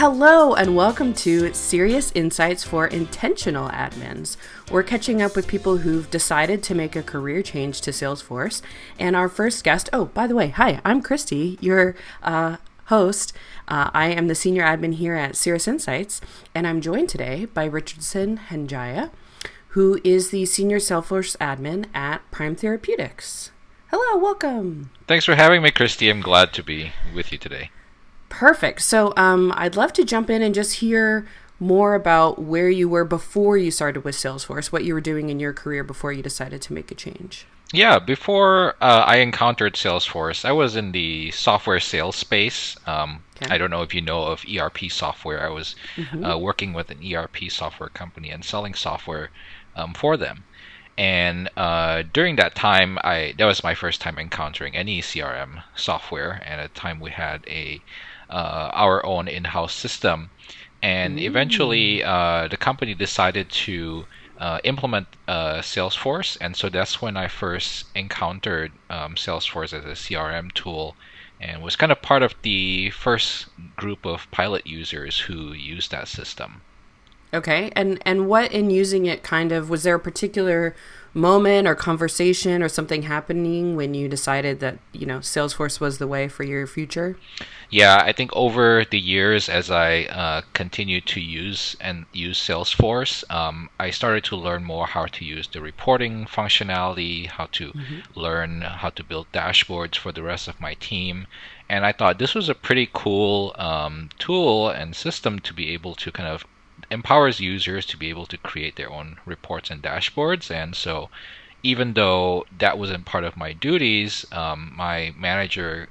Hello and welcome to Serious Insights for Intentional Admins. We're catching up with people who've decided to make a career change to Salesforce. And our first guest, oh, by the way, hi, I'm Christy, your host. I am the senior admin here at Cirrus Insights, and I'm joined today by Richardson Handjaja, who is the senior Salesforce admin at Prime Therapeutics. Hello, welcome. Thanks for having me, Christy. I'm glad to be with you today. Perfect. So I'd love to jump in and just hear more about where you were before you started with Salesforce, what you were doing in your career before you decided to make a change. Yeah, before I encountered Salesforce, I was in the software sales space. I don't know if you know of ERP software. I was working with an ERP software company and selling software for them. And during that time, that was my first time encountering any CRM software. And at the time, we had our own in-house system. And eventually, the company decided to implement Salesforce. And so that's when I first encountered Salesforce as a CRM tool and was kind of part of the first group of pilot users who used that system. Okay. And what in using it was there a particular moment or conversation or something happening when you decided that, Salesforce was the way for your future? Yeah, I think over the years as I continued to use Salesforce, I started to learn more how to use the reporting functionality, how to learn how to build dashboards for the rest of my team. And I thought this was a pretty cool tool and system to be able to kind of empowers users to be able to create their own reports and dashboards. And so even though that wasn't part of my duties, my manager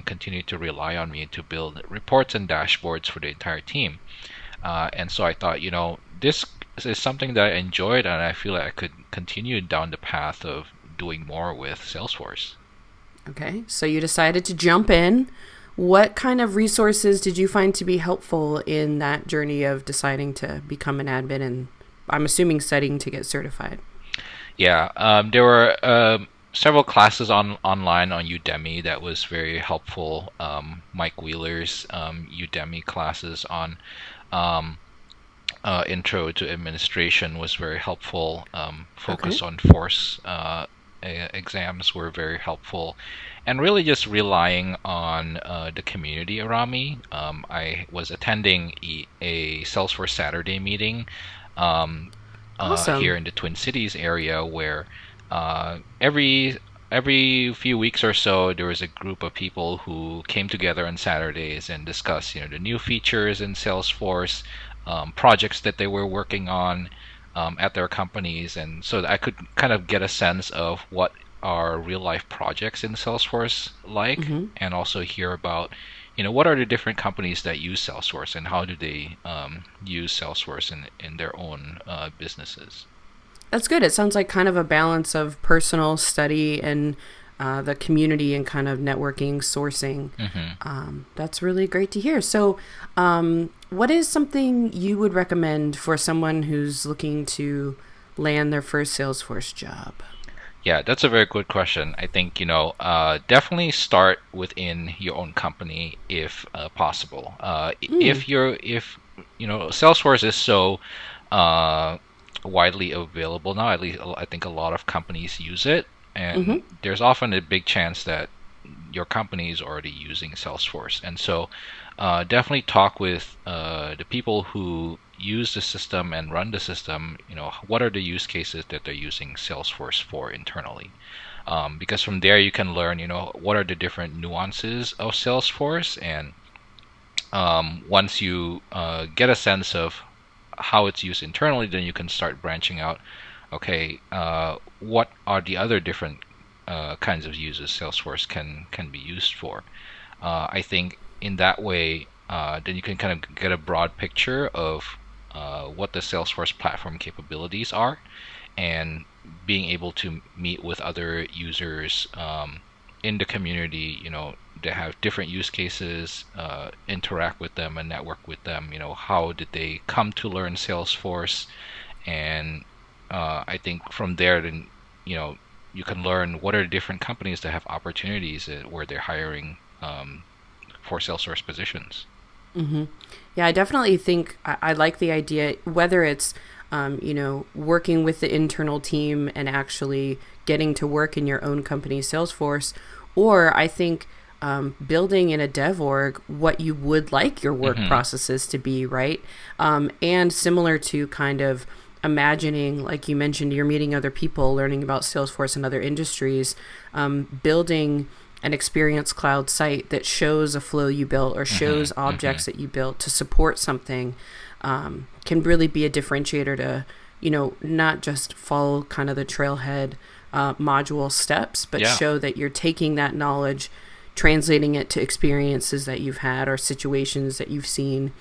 continued to rely on me to build reports and dashboards for the entire team. And so I thought, this is something that I enjoyed, and I feel like I could continue down the path of doing more with Salesforce. Okay, so you decided to jump in. What kind of resources did you find to be helpful in that journey of deciding to become an admin and I'm assuming studying to get certified? Yeah, there were several classes online on Udemy that was very helpful. Mike Wheeler's Udemy classes on Intro to Administration was very helpful. Focus on Force exams were very helpful. And really just relying on the community around me. I was attending a Salesforce Saturday meeting Awesome. here in the Twin Cities area where every few weeks or so there was a group of people who came together on Saturdays and discussed the new features in Salesforce, projects that they were working on at their companies, and so that I could kind of get a sense of what are real life projects in Salesforce like, and also hear about what are the different companies that use Salesforce and how do they use Salesforce in their own businesses. That's good. It sounds like kind of a balance of personal study and the community and kind of networking, sourcing. That's really great to hear. So what is something you would recommend for someone who's looking to land their first Salesforce job? Yeah, that's a very good question. I think, definitely start within your own company if possible. If Salesforce is so widely available now, at least I think a lot of companies use it, and there's often a big chance that your company is already using Salesforce. And so definitely talk with the people who use the system and run the system. What are the use cases that they're using Salesforce for internally? Because from there you can learn, what are the different nuances of Salesforce. And once you get a sense of how it's used internally, then you can start branching out. Okay, what are the other different kinds of uses Salesforce can be used for? I think in that way, then you can kind of get a broad picture of what the Salesforce platform capabilities are, and being able to meet with other users in the community, that have different use cases, interact with them and network with them. How did they come to learn Salesforce? And I think from there, then, you can learn what are the different companies that have opportunities where they're hiring for Salesforce positions. Yeah, I definitely think I like the idea, whether it's, working with the internal team and actually getting to work in your own company's Salesforce, or I think building in a dev org what you would like your work processes to be, right? And similar to kind of imagining, like you mentioned, you're meeting other people, learning about Salesforce and other industries, building an experience cloud site that shows a flow you built or shows objects that you built to support something can really be a differentiator to, not just follow kind of the trailhead module steps, but show that you're taking that knowledge, translating it to experiences that you've had or situations that you've seen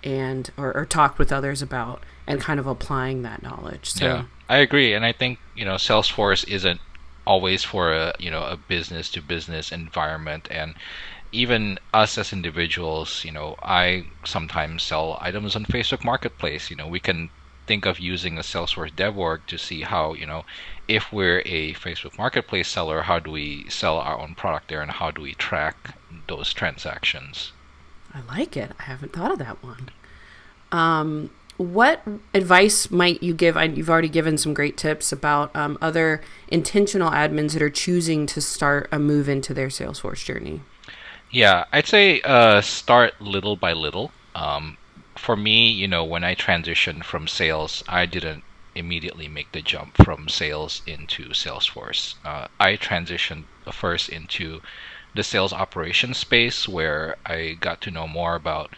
and or talked with others about, and kind of applying that knowledge. So yeah, I agree. And I think, Salesforce isn't always for a business to business environment. And even us as individuals, I sometimes sell items on Facebook Marketplace. We can think of using a Salesforce dev org to see how, if we're a Facebook Marketplace seller, how do we sell our own product there and how do we track those transactions? I like it. I haven't thought of that one. What advice might you give? You've already given some great tips about other intentional admins that are choosing to start a move into their Salesforce journey. Yeah, I'd say start little by little. For me, when I transitioned from sales, I didn't immediately make the jump from sales into Salesforce. I transitioned first into the sales operations space where I got to know more about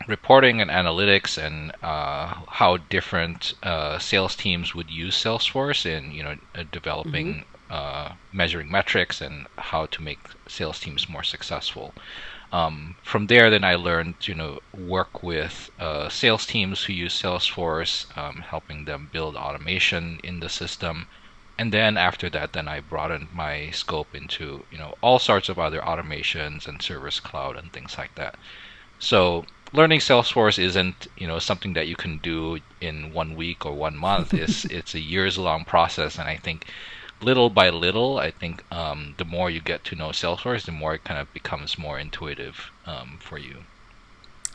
reporting and analytics and how different sales teams would use Salesforce in developing measuring metrics and how to make sales teams more successful. From there, then I learned to work with sales teams who use Salesforce, helping them build automation in the system. And then after that, then I broadened my scope into all sorts of other automations and Service Cloud and things like that. So learning Salesforce isn't something that you can do in 1 week or 1 month. It's a years long process, and I think little by little, the more you get to know Salesforce, the more it kind of becomes more intuitive for you.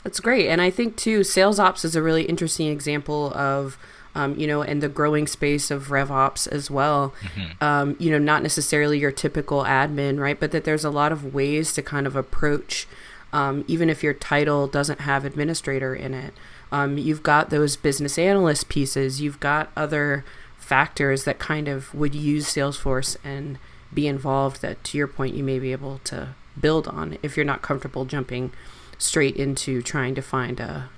That's great. And I think too, sales ops is a really interesting example of and the growing space of RevOps as well. Not necessarily your typical admin, right? But that there's a lot of ways to kind of approach, even if your title doesn't have administrator in it. You've got those business analyst pieces. You've got other factors that kind of would use Salesforce and be involved that, to your point, you may be able to build on if you're not comfortable jumping straight into trying to find a,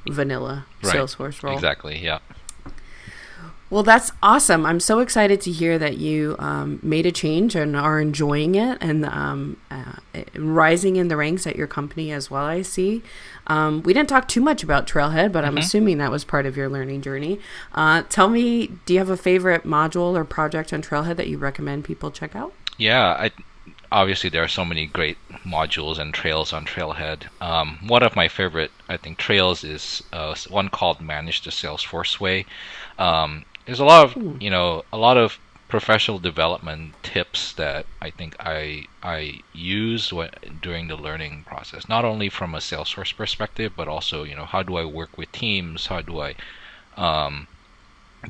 vanilla Salesforce role. Exactly, yeah. Well, that's awesome. I'm so excited to hear that you made a change and are enjoying it and rising in the ranks at your company as well, I see. We didn't talk too much about Trailhead, but I'm assuming that was part of your learning journey. Tell me, do you have a favorite module or project on Trailhead that you recommend people check out? Yeah, obviously there are so many great modules and trails on Trailhead. One of my favorite, trails is one called Manage the Salesforce Way. There's a lot of professional development tips that I think I use during the learning process, not only from a Salesforce perspective, but also, how do I work with teams? How do I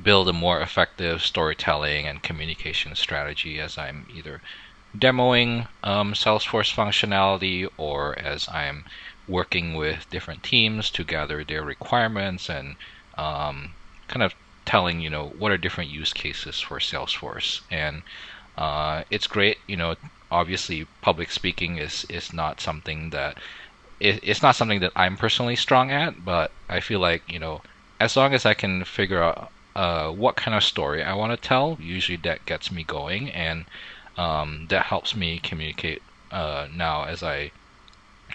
build a more effective storytelling and communication strategy as I'm either demoing Salesforce functionality or as I'm working with different teams to gather their requirements and kind of telling what are different use cases for Salesforce. And it's great. Obviously public speaking is not something that it's not something that I'm personally strong at, but I feel like as long as I can figure out what kind of story I want to tell, usually that gets me going, and that helps me communicate now as I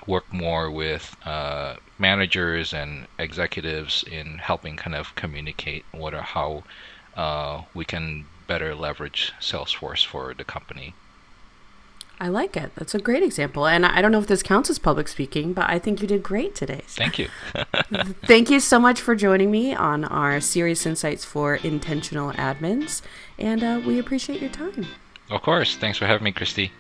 work more with managers and executives in helping kind of communicate how we can better leverage Salesforce for the company. I like it. That's a great example. And I don't know if this counts as public speaking, but I think you did great today. Thank you. Thank you so much for joining me on our Serious Insights for Intentional Admins. And we appreciate your time. Of course. Thanks for having me, Christy.